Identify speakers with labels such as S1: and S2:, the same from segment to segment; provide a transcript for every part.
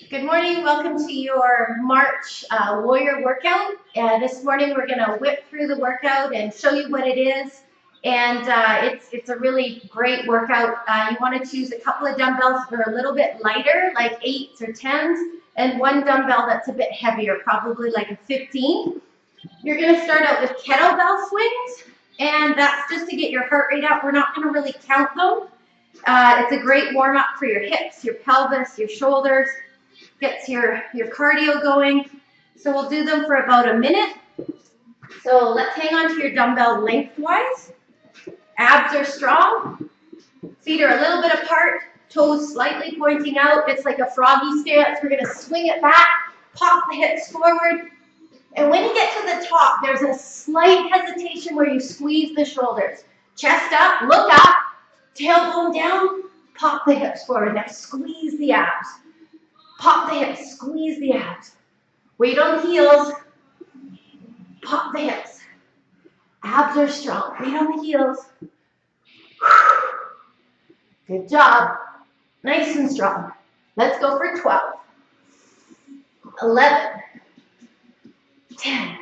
S1: Good morning, welcome to your March warrior workout. This morning we're going to whip through the workout and show you what it is. And it's a really great workout. You want to choose a couple of dumbbells that are a little bit lighter, like 8s or 10s, and one dumbbell that's a bit heavier, probably like a 15. You're going to start out with kettlebell swings, and that's just to get your heart rate up. We're not going to really count them. It's a great warm-up for your hips, your pelvis, your shoulders. Gets your cardio going. So we'll do them for about a minute. So let's hang on to your dumbbell lengthwise. Abs are strong. Feet are a little bit apart. Toes slightly pointing out. It's like a froggy stance. We're going to swing it back. Pop the hips forward. And when you get to the top, there's a slight hesitation where you squeeze the shoulders. Chest up, look up, tailbone down, pop the hips forward. Now squeeze the abs. Pop the hips, squeeze the abs. Weight on the heels. Pop the hips. Abs are strong. Weight on the heels. Good job. Nice and strong. Let's go for 12. 11. 10.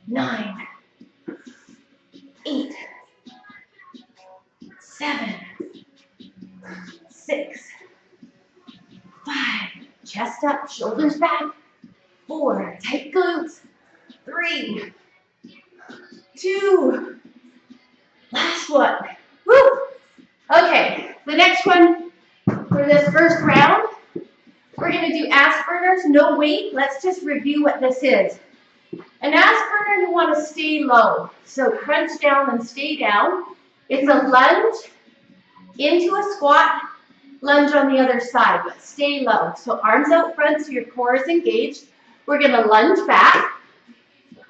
S1: 9. 8. 7. 6. 5, chest up, shoulders back. 4, tight glutes. 3, 2, last one. Woo! Okay, the next one for this first round, we're going to do ass burners, no weight. Let's just review what this is. An ass burner, you want to stay low. So crunch down and stay down. It's a lunge into a squat. Lunge on the other side, but stay low. So arms out front so your core is engaged. We're going to lunge back.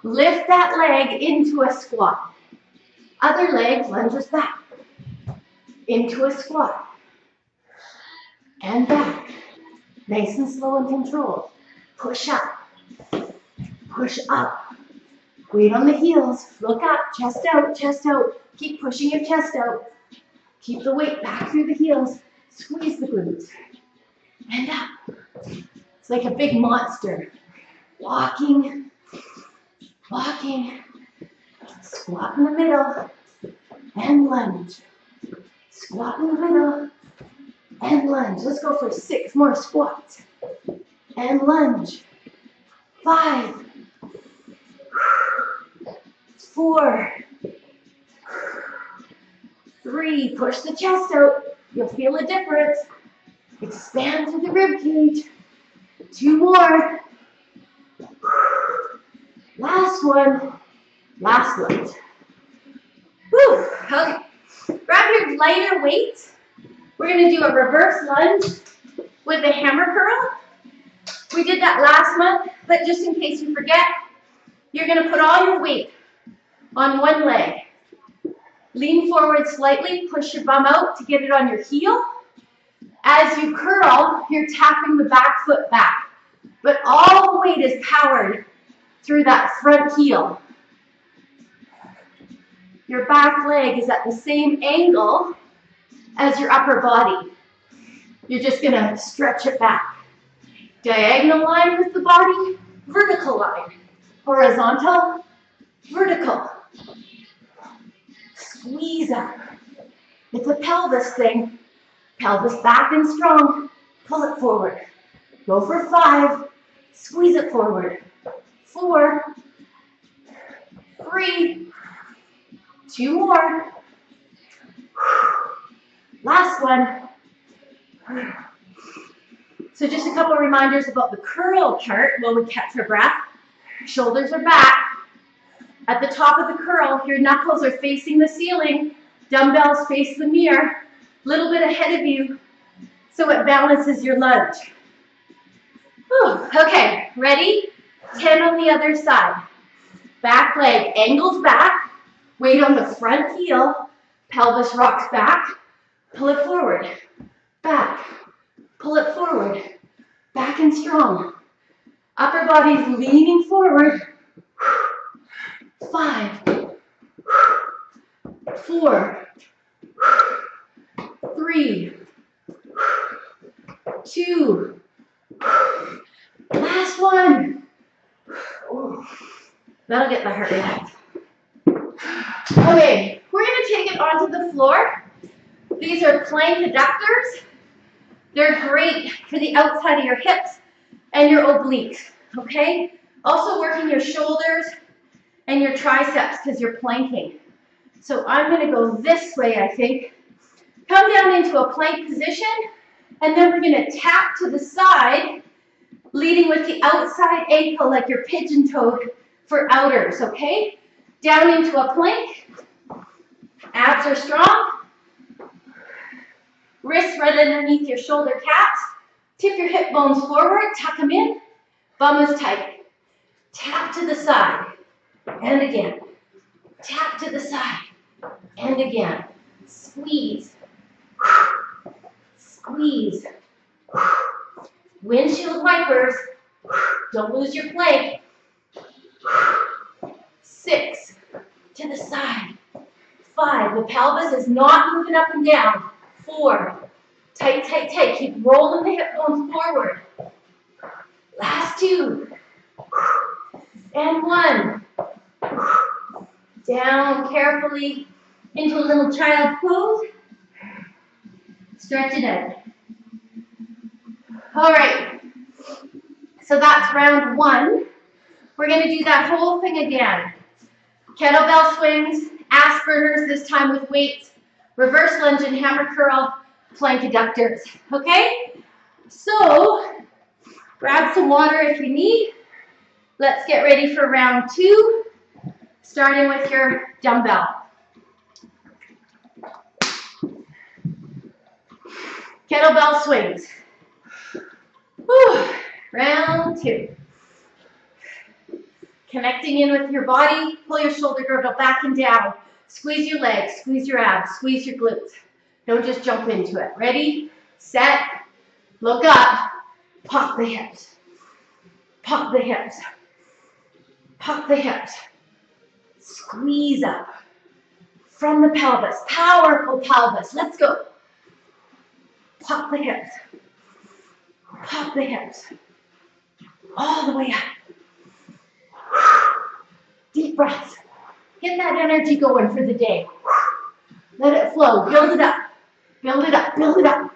S1: Lift that leg into a squat. Other leg lunges back. Into a squat. And back. Nice and slow and controlled. Push up. Push up. Weight on the heels. Look up. Chest out. Chest out. Keep pushing your chest out. Keep the weight back through the heels. Squeeze the glutes. And up. It's like a big monster. Walking. Walking. Squat in the middle. And lunge. Squat in the middle. And lunge. Let's go for 6 more squats. And lunge. 5. 4. 3. Push the chest out. You'll feel a difference. Expand through the rib cage. 2 more. Last one. Last one. Woo. Okay. Grab your lighter weight. We're going to do a reverse lunge with a hammer curl. We did that last month, but just in case you forget, you're going to put all your weight on one leg. Lean forward slightly, push your bum out to get it on your heel. As you curl, you're tapping the back foot back. But all the weight is powered through that front heel. Your back leg is at the same angle as your upper body. You're just going to stretch it back. Diagonal line with the body, vertical line. Horizontal, vertical. Squeeze up. It's a pelvis thing. Pelvis back and strong. Pull it forward. Go for 5. Squeeze it forward. 4. 3. 2 more. Last one. So just a couple of reminders about the curl part while we catch our breath. Shoulders are back. At the top of the curl, your knuckles are facing the ceiling. Dumbbells face the mirror. A little bit ahead of you so it balances your lunge. Whew. Okay, ready? 10 on the other side. Back leg angles back. Weight on the front heel. Pelvis rocks back. Pull it forward. Back. Pull it forward. Back and strong. Upper body's leaning forward. 5, 4, 3, 2, Last one. That'll get the heart rate up. Okay, we're going to take it onto the floor. These are plank adductors. They're great for the outside of your hips and your obliques, okay? Also working your shoulders and your triceps because you're planking. So I'm going to go this way, I think. Come down into a plank position, and then we're going to tap to the side, leading with the outside ankle like you're pigeon-toed for outers, okay? Down into a plank. Abs are strong. Wrists right underneath your shoulder caps. Tip your hip bones forward, tuck them in. Bum is tight. Tap to the side, and again. Tap to the side, and again. Squeeze. Squeeze. Windshield wipers. Don't lose your plank. 6. To the side. 5. The pelvis is not moving up and down. 4. Tight, tight, tight. Keep rolling the hip bones forward. Last 2. And 1. Down carefully into a little child pose. Stretch it out. All right. So that's round 1. We're going to do that whole thing again. Kettlebell swings, ass burners, this time with weights, reverse lunge and hammer curl, plank adductors. Okay? So, grab some water if you need. Let's get ready for round 2, starting with your dumbbell. Kettlebell swings. Whew. Round 2. Connecting in with your body, pull your shoulder girdle back and down. Squeeze your legs, squeeze your abs, squeeze your glutes. Don't just jump into it. Ready, set, look up, pop the hips. Pop the hips. Pop the hips. Squeeze up from the pelvis. Powerful pelvis. Let's go. Pop the hips. Pop the hips. All the way up. Deep breaths. Get that energy going for the day. Let it flow. Build it up. Build it up. Build it up.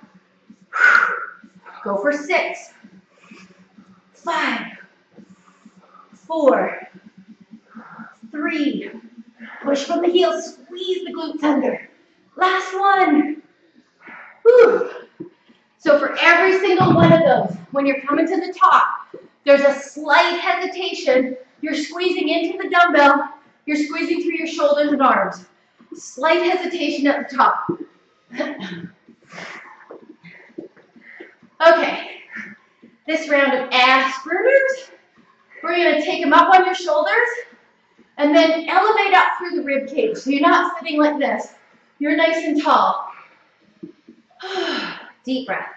S1: Go for 6. 5. 4. 3. Push from the heels. Squeeze the glutes under. Last one. Whew. So for every single one of those, when you're coming to the top, there's a slight hesitation. You're squeezing into the dumbbell. You're squeezing through your shoulders and arms. Slight hesitation at the top. Okay. This round of ass burners, we're going to take them up on your shoulders and then elevate up through the rib cage. So you're not sitting like this. You're nice and tall. Deep breath.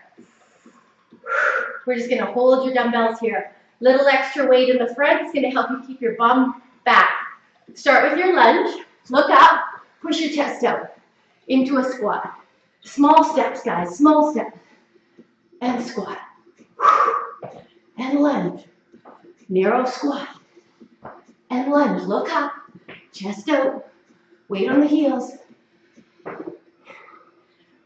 S1: We're just going to hold your dumbbells here. Little extra weight in the front is going to help you keep your bum back. Start with your lunge. Look up. Push your chest out into a squat. Small steps, guys. Small steps. And squat. And lunge. Narrow squat. And lunge. Look up. Chest out. Weight on the heels.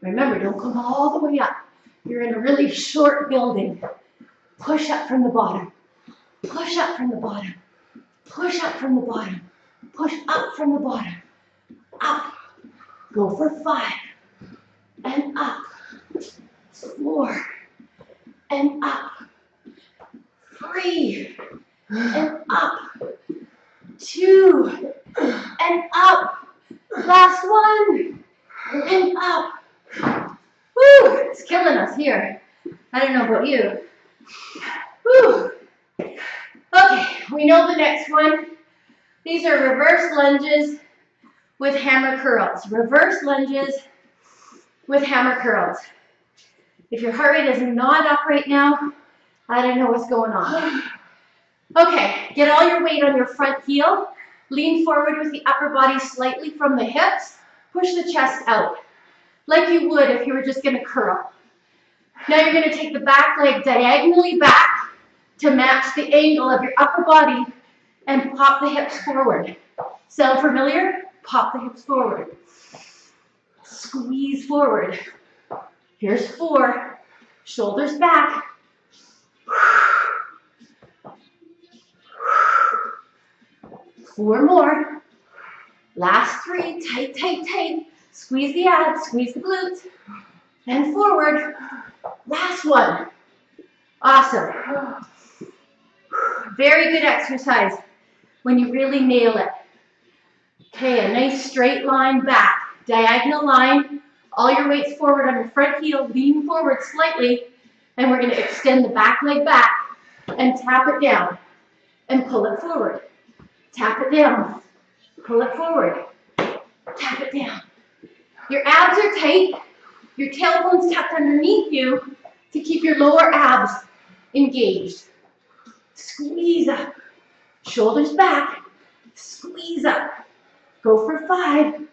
S1: Remember, don't come all the way up. You're in a really short building. Push up from the bottom. Push up from the bottom. Push up from the bottom. Push up from the bottom. Up. Go for 5. And up. 4. And up. 3. And up. 2. And up. Last one. And up. Woo! It's killing us here. I don't know about you. Woo! Okay, we know the next one. These are reverse lunges with hammer curls. Reverse lunges with hammer curls. If your heart rate is not up right now, I don't know what's going on. Okay, get all your weight on your front heel. Lean forward with the upper body slightly from the hips. Push the chest out, like you would if you were just going to curl. Now you're going to take the back leg diagonally back to match the angle of your upper body and pop the hips forward. Sound familiar? Pop the hips forward. Squeeze forward. Here's 4. Shoulders back. 4 more. Last 3. Tight, tight, tight. Squeeze the abs, squeeze the glutes. And forward. Last one. Awesome. Very good exercise when you really nail it. Okay, a nice straight line back. Diagonal line. All your weight's forward on your front heel. Lean forward slightly. And we're going to extend the back leg back and tap it down and pull it forward. Tap it down. Pull it forward. Tap it down. Your abs are tight. Your tailbone's tucked underneath you to keep your lower abs engaged. Squeeze up. Shoulders back. Squeeze up. Go for 5.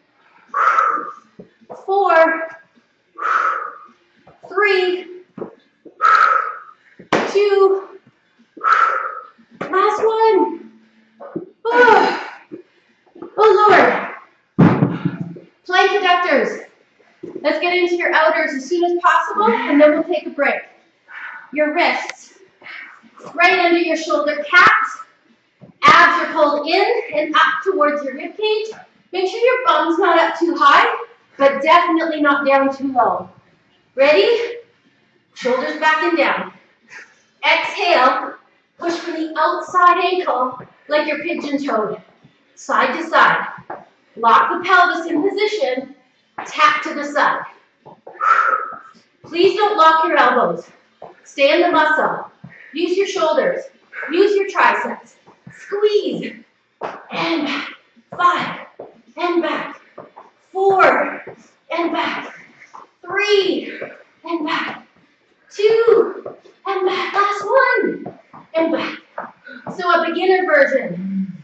S1: 4. 3. 2. Last one. Oh, oh Lord. Pike adductors. Let's get into your outers as soon as possible, and then we'll take a break. Your wrists right under your shoulder caps. Abs are pulled in and up towards your rib cage. Make sure your bum's not up too high, but definitely not down too low. Ready? Shoulders back and down. Exhale. Push from the outside ankle like you're pigeon-toed. Side to side. Lock the pelvis in position. Tap to the side. Please don't lock your elbows. Stay in the muscle. Use your shoulders. Use your triceps. Squeeze. And back. 5. And back. 4. And back. 3. And back. 2. And back. Last one. And back. So a beginner version.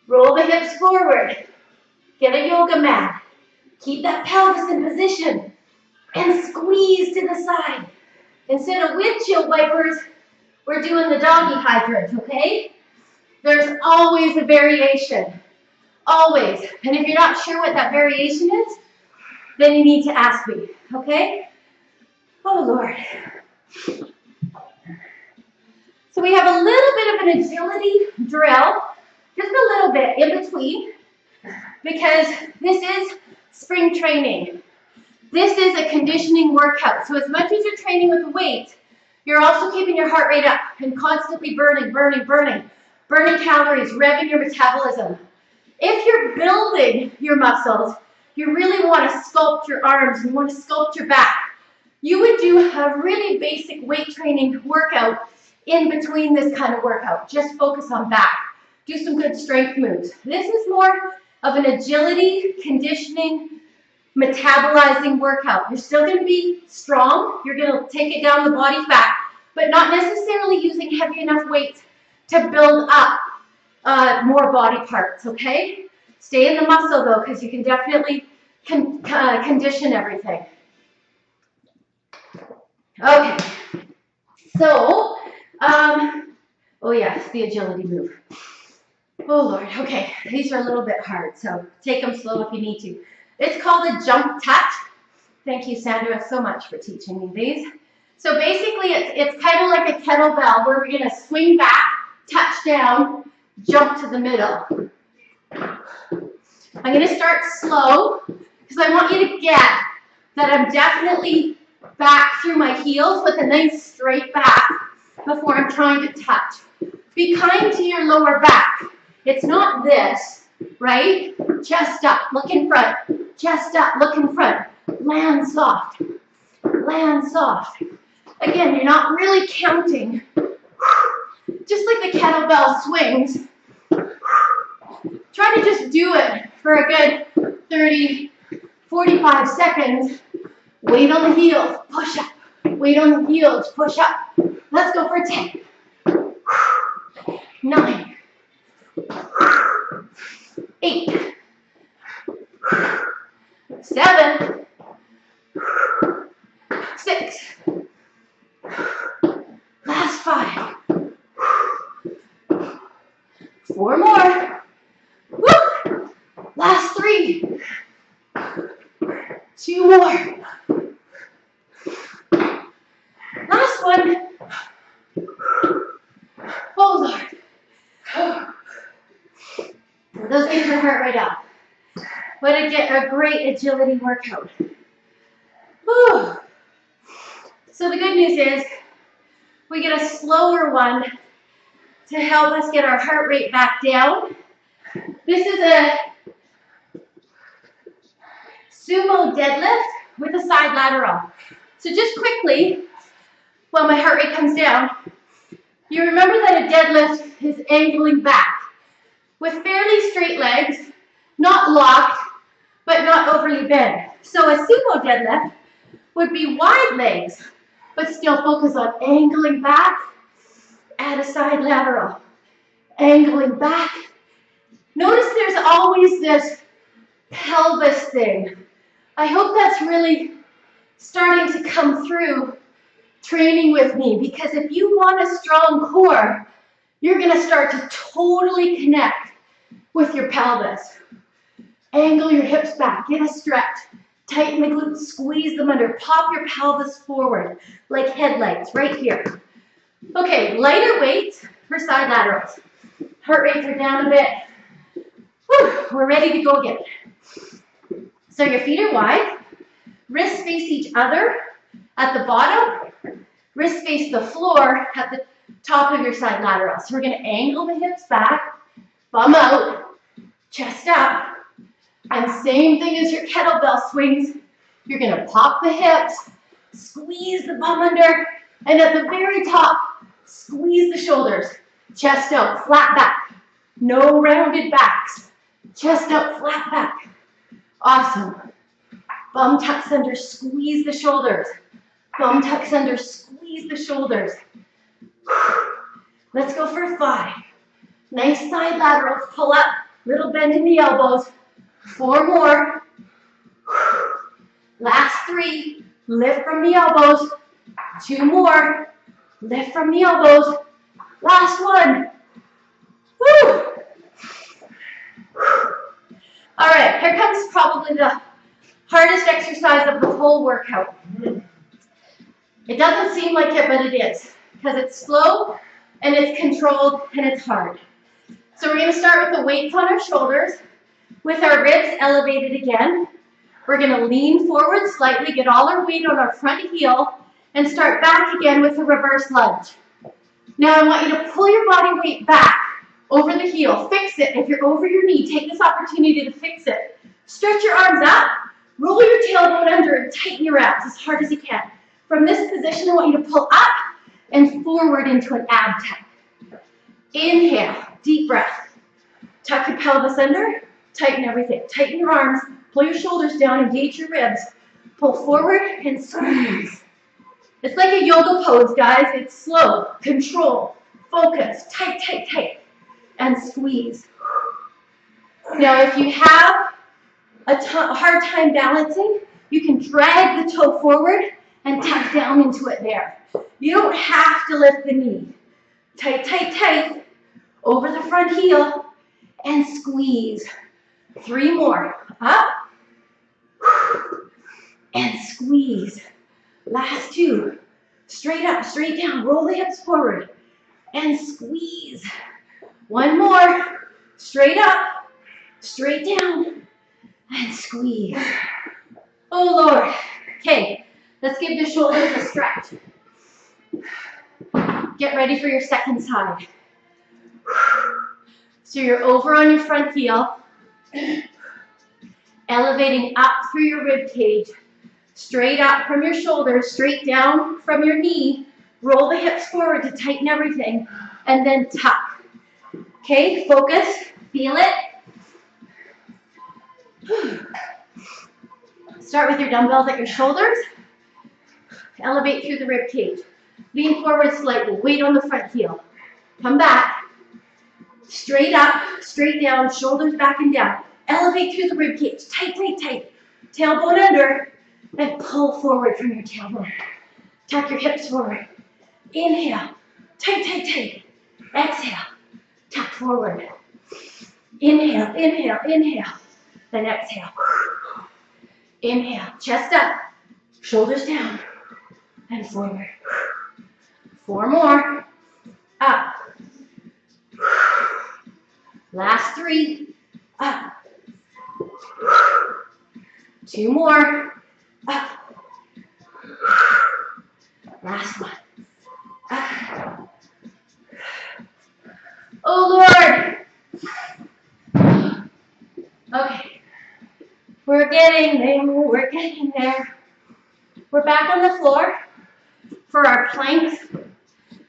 S1: Roll the hips forward. Get a yoga mat. Keep that pelvis in position. And squeeze to the side. Instead of windshield wipers, we're doing the doggy hydrant, okay? There's always a variation. Always. And if you're not sure what that variation is, then you need to ask me, okay? Oh, Lord. So we have a little bit of an agility drill, just a little bit in between, because this is spring training. This is a conditioning workout. So as much as you're training with weight, you're also keeping your heart rate up and constantly burning calories, revving your metabolism. If you're building your muscles, you really want to sculpt your arms, you want to sculpt your back. You would do a really basic weight training workout in between this kind of workout. Just focus on back. Do some good strength moves. This is more of an agility, conditioning, metabolizing workout. You're still going to be strong. You're going to take it down the body fat, but not necessarily using heavy enough weight to build up more body parts, okay? Stay in the muscle though, because you can definitely condition everything. Okay, so, oh yes, the agility move. Oh Lord, okay, these are a little bit hard, so take them slow if you need to. It's called a jump touch. Thank you, Sandra, so much for teaching me these. So basically, it's kind of like a kettlebell where we're gonna swing back, touch down, jump to the middle. I'm gonna start slow, because I want you to get that I'm definitely back through my heels with a nice straight back before I'm trying to touch. Be kind to your lower back. It's not this, right? Chest up, look in front. Chest up, look in front. Land soft. Land soft. Again, you're not really counting. Just like the kettlebell swings. Try to just do it for a good 30, 45 seconds. Weight on the heels, push up. Weight on the heels, push up. Let's go for 10. 9. 8. 7. 6. Last 3. 2 more. Last one. Oh, Lord. Those things are heart rate up. But I get a great agility workout. Whew. So the good news is we get a slower one to help us get our heart rate back down. This is a Sumo deadlift with a side lateral. So just quickly, while my heart rate comes down, you remember that a deadlift is angling back with fairly straight legs, not locked, but not overly bent. So a Sumo deadlift would be wide legs, but still focus on angling back, add a side lateral, angling back. Notice there's always this pelvis thing. I hope that's really starting to come through training with me, because if you want a strong core, you're gonna start to totally connect with your pelvis. Angle your hips back, get a stretch, tighten the glutes, squeeze them under, pop your pelvis forward like headlights right here. Okay, lighter weights for side laterals. Heart rates are down a bit. Whew, we're ready to go again. So your feet are wide, wrists face each other at the bottom, wrists face the floor at the top of your side lateral. So we're gonna angle the hips back, bum out, chest up, and same thing as your kettlebell swings. You're gonna pop the hips, squeeze the bum under, and at the very top, squeeze the shoulders. Chest out, flat back. No rounded backs. Chest out, flat back. Awesome. Bum tucks under, squeeze the shoulders. Bum tucks under, squeeze the shoulders. Let's go for 5. Nice side laterals, pull up, little bend in the elbows. 4 more. Last 3, lift from the elbows. 2 more, lift from the elbows. Last 1. Woo! All right, here comes probably the hardest exercise of the whole workout. It doesn't seem like it, but it is, because it's slow and it's controlled and it's hard. So we're going to start with the weights on our shoulders, with our ribs elevated again. We're going to lean forward slightly, get all our weight on our front heel, and start back again with a reverse lunge. Now I want you to pull your body weight back over the heel. Fix it. If you're over your knee, take this opportunity to fix it. Stretch your arms up, roll your tailbone under, and tighten your abs as hard as you can. From this position, I want you to pull up and forward into an ab tuck. Inhale, deep breath. Tuck your pelvis under, tighten everything. Tighten your arms, pull your shoulders down, engage your ribs. Pull forward and squeeze. It's like a yoga pose, guys. It's slow, control, focus, tight, tight, tight, and squeeze. Now, if you have a hard time balancing, you can drag the toe forward and tuck down into it there. You don't have to lift the knee. Tight, tight, tight, over the front heel, and squeeze. 3 more. Up, and squeeze. Last 2. Straight up, straight down. Roll the hips forward and squeeze. 1 more. Straight up, straight down, and squeeze. Oh, Lord. Okay, let's give the shoulders a stretch. Get ready for your second side. So you're over on your front heel, elevating up through your rib cage. Straight up from your shoulders, straight down from your knee. Roll the hips forward to tighten everything, and then tuck. Okay, focus, feel it. Start with your dumbbells at your shoulders. Elevate through the rib cage. Lean forward slightly, weight on the front heel. Come back. Straight up, straight down, shoulders back and down. Elevate through the rib cage, tight, tight, tight. Tailbone under. And pull forward from your tailbone. Tuck your hips forward. Inhale. Tight, tight, tight. Exhale. Tuck forward. Inhale, inhale, inhale. Then exhale. Inhale, chest up, shoulders down, and forward. 4 more. Up. Last 3. Up. 2 more. Up. Last one. Up. Oh Lord. Okay. We're getting there. We're getting there. We're back on the floor for our planks,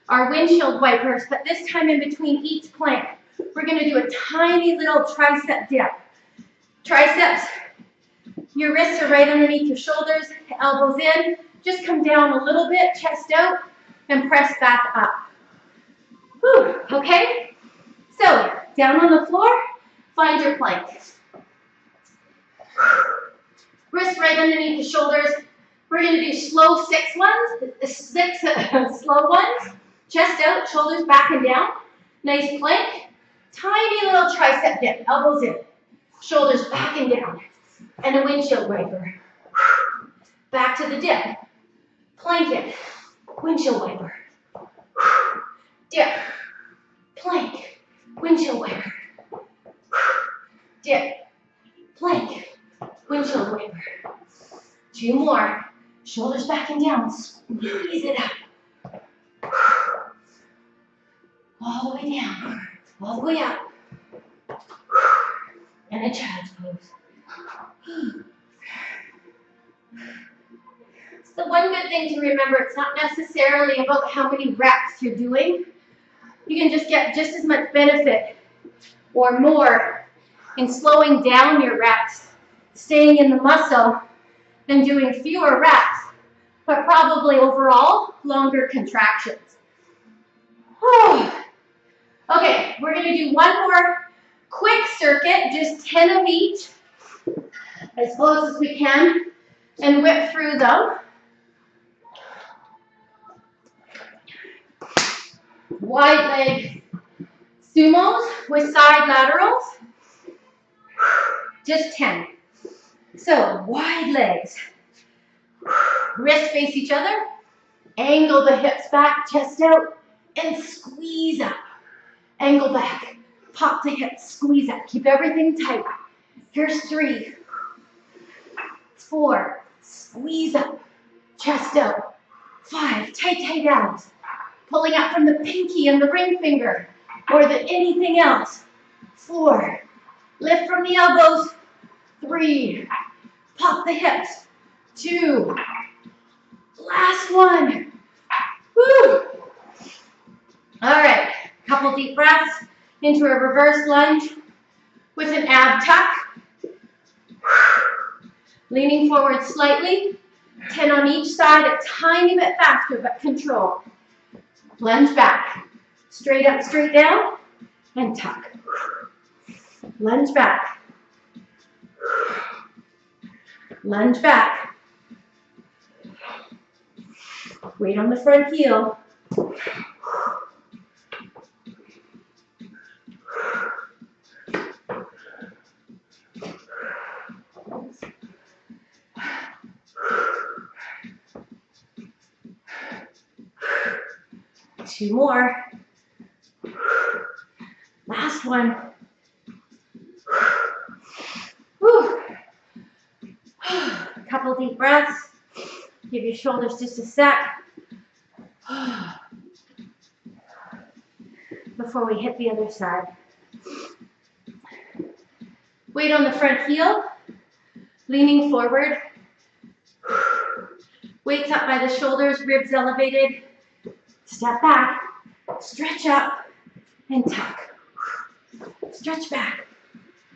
S1: our windshield wipers, but this time in between each plank, we're going to do a tiny little tricep dip. Triceps, your wrists are right underneath your shoulders, elbows in. Just come down a little bit, chest out, and press back up. Whew, okay? So, down on the floor, find your plank. Wrists right underneath the shoulders. We're going to do slow 6 ones, 6 slow ones. Chest out, shoulders back and down. Nice plank. Tiny little tricep dip, elbows in. Shoulders back and down. And a windshield wiper. Back to the dip. Plank it. Windshield wiper. Dip. Plank. Windshield wiper. Dip. Plank. Windshield wiper. 2 more. Shoulders back and down. Squeeze it up. All the way down. All the way up. And a child's pose. So one good thing to remember, it's not necessarily about how many reps you're doing. You can just get just as much benefit or more in slowing down your reps, staying in the muscle, than doing fewer reps, but probably overall longer contractions. Okay, we're going to do one more quick circuit, just 10 of each, as close as we can, and whip through them. Wide leg sumos with side laterals, just 10. So, wide legs, wrists face each other, angle the hips back, chest out, and squeeze up. Angle back, pop the hips, squeeze up, keep everything tight. Here's 3, 4, squeeze up, chest out. 5, tight abs, pulling up from the pinky and the ring finger, or anything else. 4, lift from the elbows. 3, pop the hips. 2, last one. Woo! All right, couple deep breaths into a reverse lunge with an ab tuck. Leaning forward slightly, 10 on each side, a tiny bit faster, but control. Lunge back, straight up, straight down, and tuck. Lunge back. Lunge back. Weight on the front heel. Two more. Last one. Whew. Couple deep breaths. Give your shoulders just a sec. Before we hit the other side. Weight on the front heel. Leaning forward. Weights up by the shoulders, ribs elevated. Step back, stretch up, and tuck. Stretch back,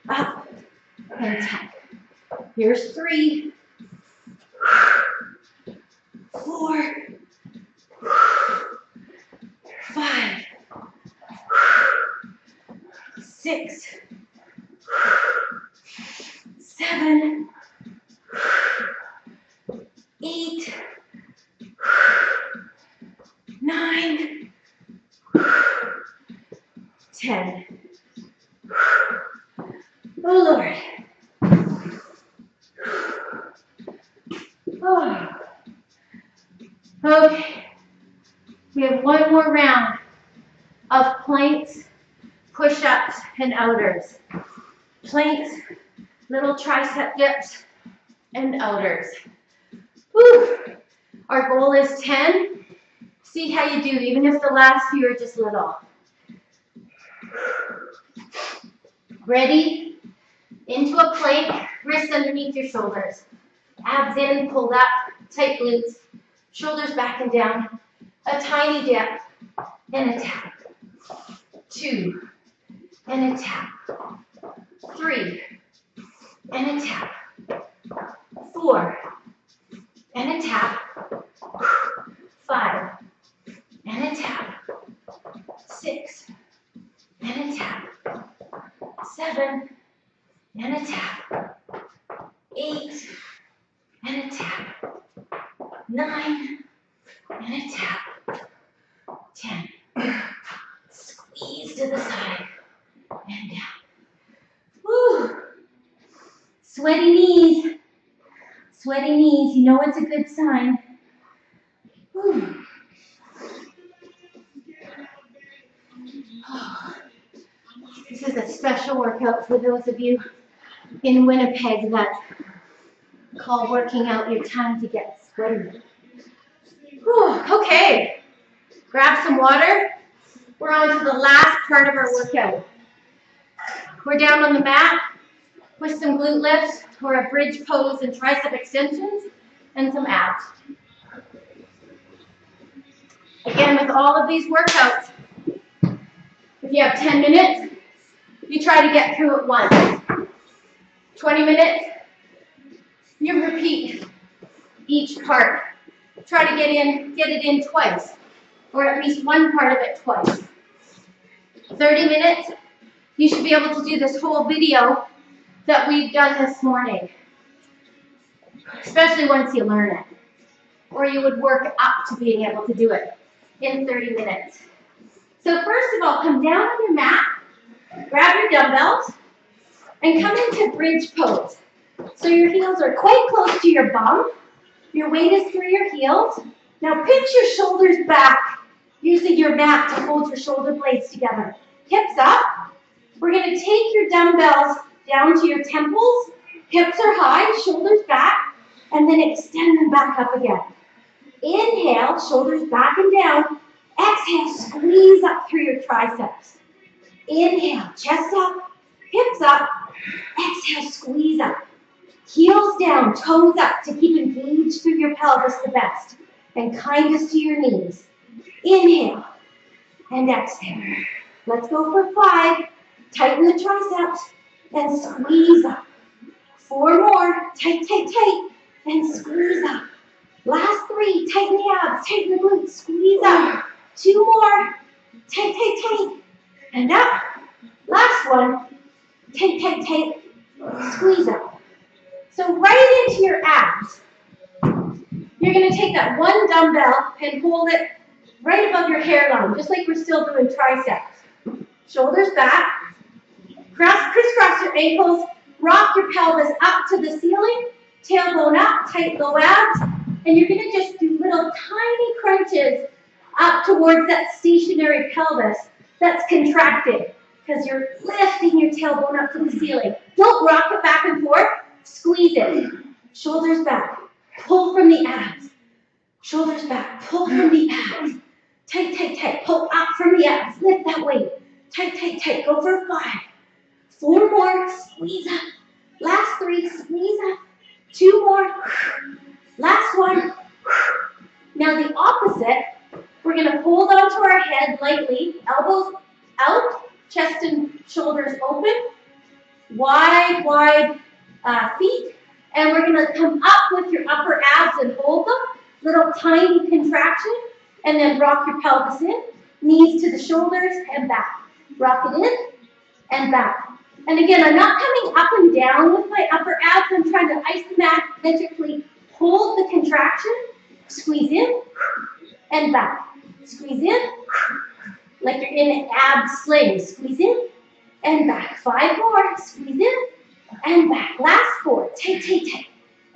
S1: up, and tuck. Here's 3, 4, 5, 6, 7, 8, 9, 10. Oh Lord. Okay. We have one more round of planks, push-ups, and outers. Planks, little tricep dips, and outers. Whew. Our goal is 10. See how you do, even if the last few are just little. Ready? Into a plank, wrists underneath your shoulders. Abs in, pulled up, tight glutes. Shoulders back and down. A tiny dip and a tap. 2 and a tap. 3 and a tap. 4 and a tap. 5 and a tap. 6 and a tap. 7 and a tap. 8 and a tap. 9 and a tap. 10. Squeeze to the side and down. Woo. Sweaty knees. Sweaty knees. You know it's a good sign. Woo. Oh. This is a special workout for those of you in Winnipeg that call working out your time to get sweaty. Whew. Okay. Grab some water. We're on to the last part of our workout. We're down on the mat with some glute lifts or a bridge pose and tricep extensions and some abs. Again, with all of these workouts, if you have 10 minutes, you try to get through it once. 20 minutes, you repeat each part. Try to get it in twice, or at least one part of it twice. 30 minutes, you should be able to do this whole video that we've done this morning, especially once you learn it, or you would work up to being able to do it in 30 minutes. So first of all, come down on your mat, grab your dumbbells, and come into bridge pose. So your heels are quite close to your bum. Your weight is through your heels. Now pinch your shoulders back, using your mat to hold your shoulder blades together. Hips up. We're going to take your dumbbells down to your temples. Hips are high, shoulders back, and then extend them back up again. Inhale, shoulders back and down. Exhale, squeeze up through your triceps. Inhale, chest up, hips up. Exhale, squeeze up. Heels down, toes up to keep engaged through your pelvis the best. And kindness to your knees. Inhale and exhale. Let's go for 5. Tighten the triceps and squeeze up. 4 more. Tight, tight, tight. And squeeze up. Last 3. Tighten the abs. Tighten the glutes. Squeeze up. 2 more. Tight, tight, tight. And up. Last one. Tight, tight, tight. Squeeze up. So right into your abs. You're going to take that one dumbbell and hold it right above your hairline, just like we're still doing triceps. Shoulders back. Crisscross your ankles. Rock your pelvis up to the ceiling. Tailbone up, tight low abs. And you're going to just do little tiny crunches up towards that stationary pelvis that's contracted because you're lifting your tailbone up to the ceiling. Don't rock it back and forth. Squeeze it. Shoulders back. Pull from the abs. Shoulders back. Pull from the abs. Tight, tight, tight. Pull up from the abs. Lift that weight. Tight, tight, tight. Go for 5. 4 more. Squeeze up. Last 3. Squeeze up. 2 more. Last one. Now the opposite. We're going to hold onto our head lightly. Elbows out. Chest and shoulders open. Wide, wide feet. And we're going to come up with your upper abs and hold them. Little tiny contraction. And then rock your pelvis in. Knees to the shoulders and back. Rock it in and back. And again, I'm not coming up and down with my upper abs. I'm trying to isometrically hold the contraction. Squeeze in and back. Squeeze in like you're in an ab sling. Squeeze in and back. 5 more. Squeeze in and back. Last 4. Tight, tight, tight.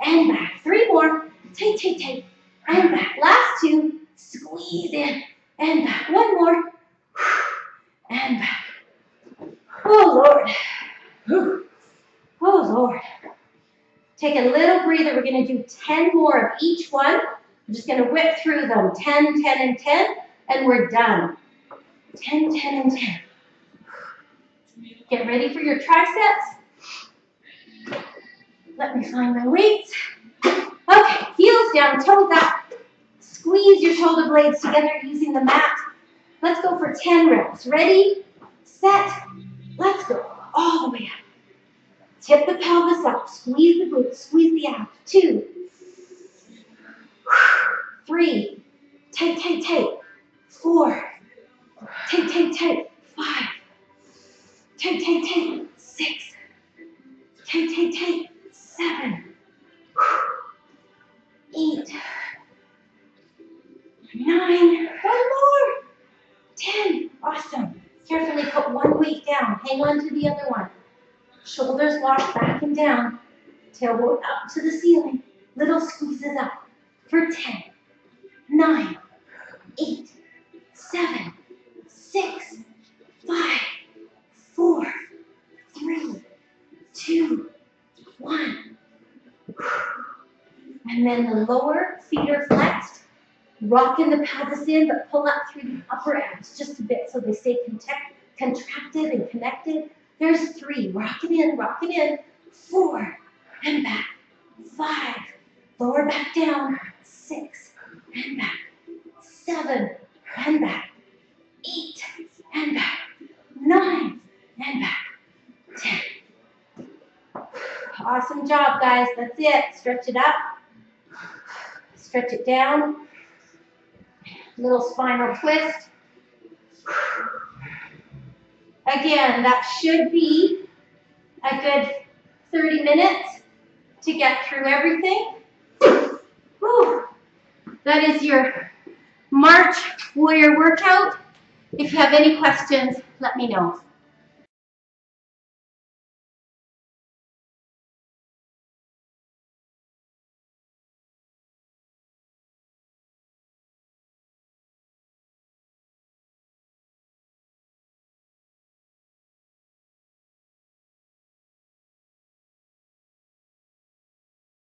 S1: And back. 3 more. Tight, tight, tight. And back. Last to. Squeeze in and back. One more. And back. Oh, Lord. Oh, Lord. Take a little breather. We're going to do 10 more of each one. I'm just going to whip through them. 10, 10, and 10. And we're done. 10, 10, and 10. Get ready for your triceps. Let me find my weights. Okay, heels down, toes up. Squeeze your shoulder blades together using the mat. Let's go for 10 reps. Ready, set, let's go. All the way up. Tip the pelvis up. Squeeze the glutes. Squeeze the abs. 2, 3. Tight, tight, tight. 4. Tight, tight, tight. 5. Tight, tight, tight. 6. Tight, tight, tight. 7. 8. 9. 1 more. 10. Awesome. Carefully put one weight down. Hang on to the other one. Shoulders locked back and down. Tailbone up to the ceiling. Little squeezes up for 10, 9, 8, 7, 6, 5, 4, 3, 2, 1. And then the lower feet are flexed. Rocking the pelvis in, but pull up through the upper abs just a bit so they stay contracted and connected. There's 3. Rock it in. 4, and back. 5, lower back down. 6, and back. 7, and back. 8, and back. 9, and back. 10. Awesome job, guys. That's it. Stretch it up. Stretch it down. Little spinal twist. Again, that should be a good 30 minutes to get through everything. Whew. That is your March Warrior workout. If you have any questions, let me know.